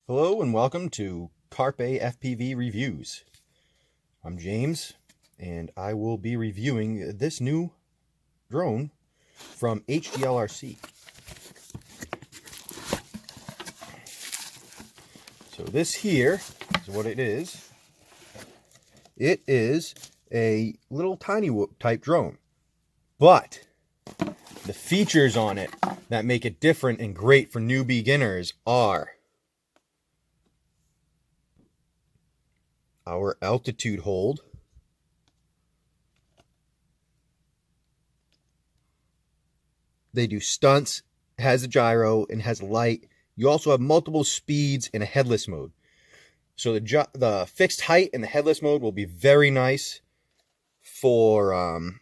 Hello and welcome to Hglrc FPV Reviews. I'm James and I will be reviewing this new drone from Hglrc. So this here is what it is. It is a little tiny whoop type drone, but the features on it that make it different and great for new beginners are our altitude hold, they do stunts, has a gyro, and has light. You also have multiple speeds in a headless mode. So the fixed height in the headless mode will be very nice for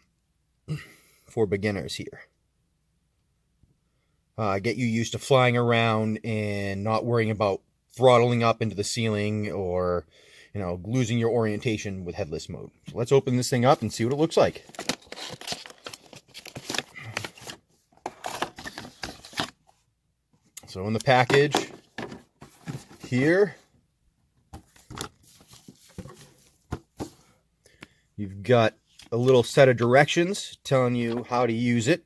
beginners here. Get you used to flying around and not worrying about throttling up into the ceiling or losing your orientation with headless mode. So let's open this thing up and see what it looks like. So in the package here, you've got a little set of directions telling you how to use it,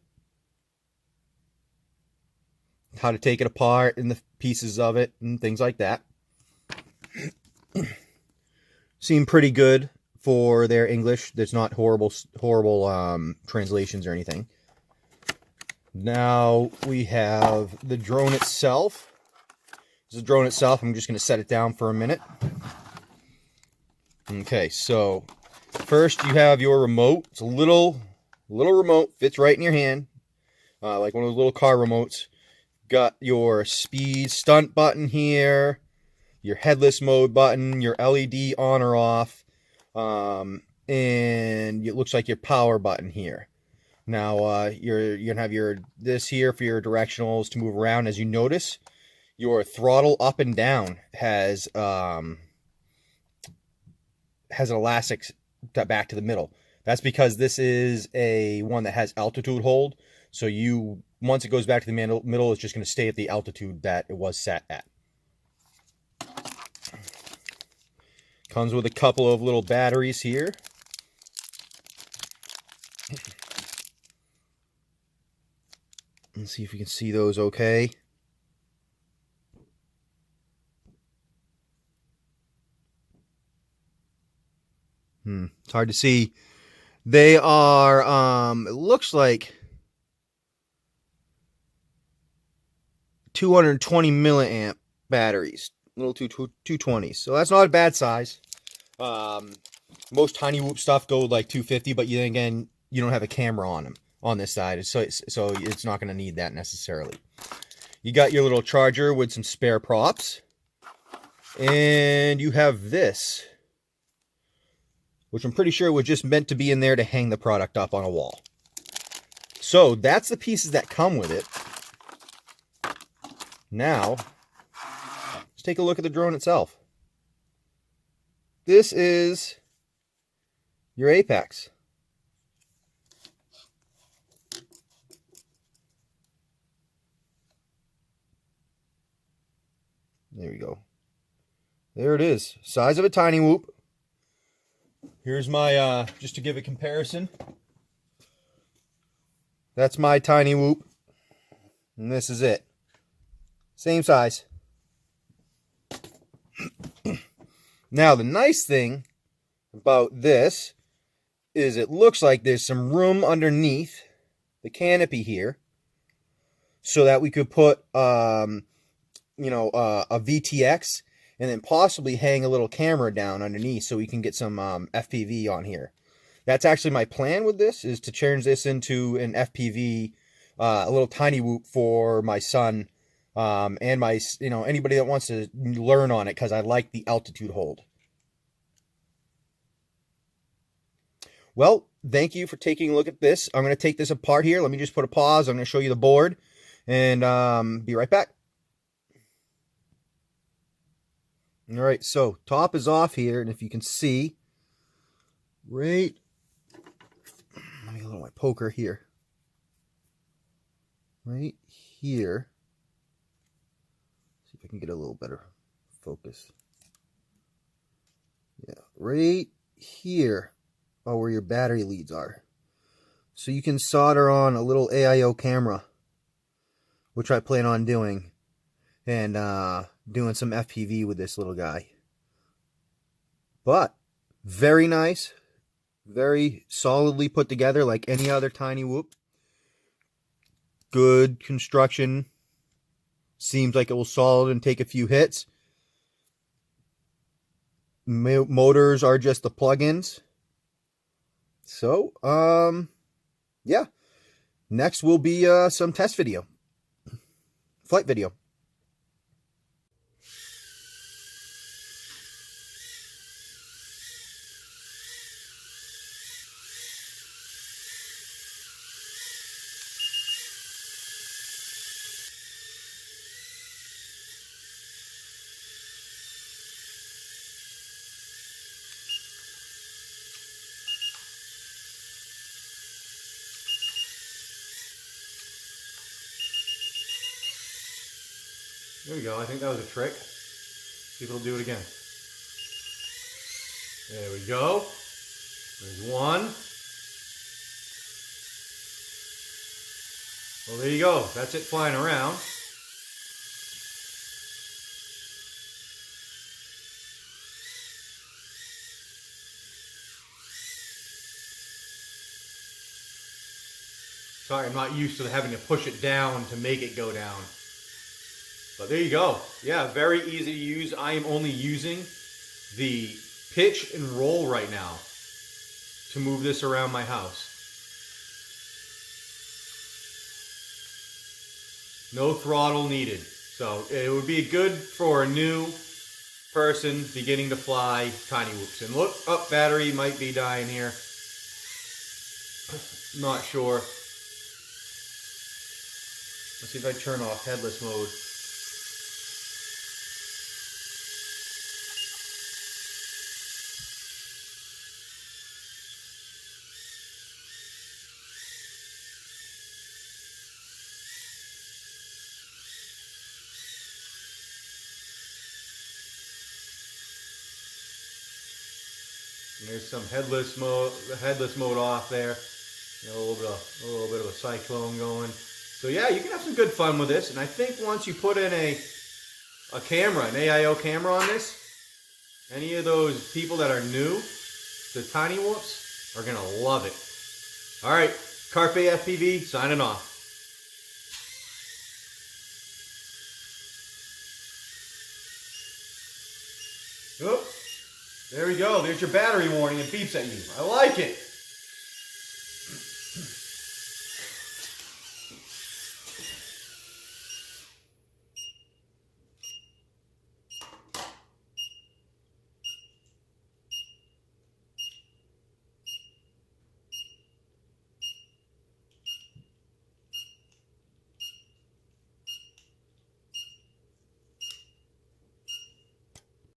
how to take it apart and the pieces of it and things like that. Seem pretty good for their English. There's not horrible translations or anything. Now we have the drone itself. This is the drone itself. I'm just going to set it down for a minute. Okay, so first you have your remote. It's a little remote, fits right in your hand, like one of those little car remotes. Got your speed stunt button here, your headless mode button, your LED on or off, and it looks like your power button here. Now you're gonna have this here for your directionals to move around. As you notice, your throttle up and down has an elastic back to the middle. That's because this is a one that has altitude hold. So once it goes back to the middle, it's just going to stay at the altitude that it was set at. Comes with a couple of little batteries here. Let's see if you can see those okay. It's hard to see. They are, it looks like 220 milliamp batteries, little 220s. So that's not a bad size. Most tiny whoop stuff go like 250, but then again, you don't have a camera on them on this side, so it's not going to need that necessarily. You got your little charger with some spare props, and you have this, which I'm pretty sure was just meant to be in there to hang the product up on a wall. So that's the pieces that come with it. Now, let's take a look at the drone itself. This is your apex. There we go. There it is. Size of a tiny whoop. Here's my, just to give a comparison. That's my tiny whoop. And this is it. Same size. Now, the nice thing about this is it looks like there's some room underneath the canopy here so that we could put, a VTX and then possibly hang a little camera down underneath so we can get some FPV on here. That's actually my plan with this, is to change this into an FPV, a little tiny whoop for my son. And my, anybody that wants to learn on it, because I like the altitude hold. Well, thank you for taking a look at this. I'm going to take this apart here. Let me just put a pause. I'm going to show you the board and be right back. All right, so top is off here, and if you can see, right, let me get a little my poker here. Right here. I can get a little better right here are where your battery leads are. So you can solder on a little AIO camera, which I plan on doing, and doing some FPV with this little guy. But very nice, very solidly put together like any other tiny whoop. Good construction. Seems like it will solid and take a few hits. Motors are just the plugins. So, yeah. Next will be some test video. Flight video. There we go. I think that was a trick. See if it'll do it again. There we go. There's one. Well, there you go. That's it flying around. Sorry, I'm not used to having to push it down to make it go down. But there you go. Yeah, very easy to use. I am only using the pitch and roll right now to move this around my house. No throttle needed. So it would be good for a new person beginning to fly tiny whoops. And look, battery might be dying here. Not sure. Let's see if I turn off headless mode. And there's some headless mode off there. You know, a little bit of a cyclone going. So yeah, you can have some good fun with this. And I think once you put in a camera, an AIO camera on this, any of those people that are new to tiny whoops are gonna love it. All right, Hglrc FPV signing off. Oh, there we go. There's your battery warning. It beeps at you. I like it.